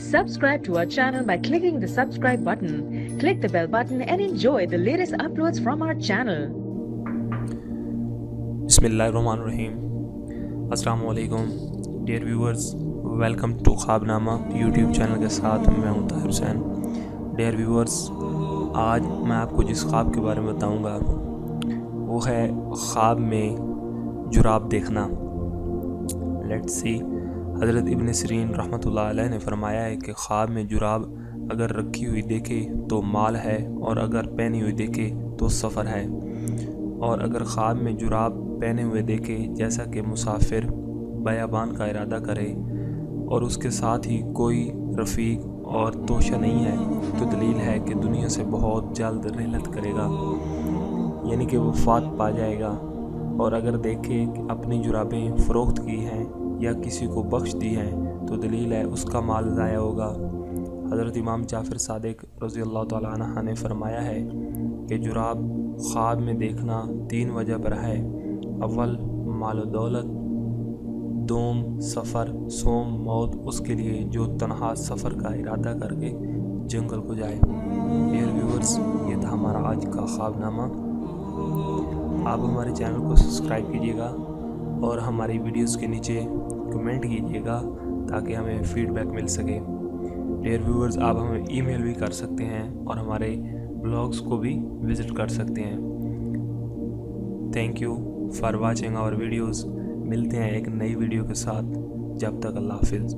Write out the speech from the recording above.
Subscribe to our channel by clicking the subscribe button. Click the bell button and enjoy the latest uploads from our channel. Bismillahirrahmanirrahim. Assalamu alaikum dear viewers, welcome to ख्वाबनामा YouTube channel के साथ मैं हूं Tahir Hussain. Dear viewers, आज मैं आपको जिस ख्वाब के बारे में बताऊंगा वो है ख्वाब में जुराब देखना। लेट्स सी, हज़रत इब्न सिरीन रहमतुल्लाह अलैह ने फरमाया है कि ख्वाब में जुराब अगर रखी हुई देखे तो माल है, और अगर पहनी हुई देखे तो सफ़र है। और अगर ख्वाब में जुराब पहने हुए देखे जैसा कि मुसाफिर बयाबान का इरादा करे और उसके साथ ही कोई रफ़ीक और तोशा नहीं है, तो दलील है कि दुनिया से बहुत जल्द रहलत करेगा, यानी कि वफ़ात पा जाएगा। और अगर देखे कि अपनी जुराबें फ़रोख्त की हैं या किसी को बख्श दी हैं, तो दलील है उसका माल ज़ाया होगा। हज़रत इमाम जाफ़र सादिक रज़ी अल्लाह तआला अन्हु ने फरमाया है कि जुराब ख्वाब में देखना 3 वजह पर है। अव्वल माल दौलत, दोम सफ़र, सोम मौत उसके लिए जो तन्हा सफ़र का इरादा करके जंगल को जाए। डियर व्यूअर्स, ये था हमारा आज का ख्वाबनामा। आप हमारे चैनल को सब्सक्राइब कीजिएगा और हमारी वीडियोस के नीचे कमेंट कीजिएगा ताकि हमें फ़ीडबैक मिल सके। डियर व्यूअर्स, आप हमें ईमेल भी कर सकते हैं और हमारे ब्लॉग्स को भी विज़िट कर सकते हैं। Thank you for watching our videos. मिलते हैं एक नई वीडियो के साथ। जब तक अल्लाह हाफिज़।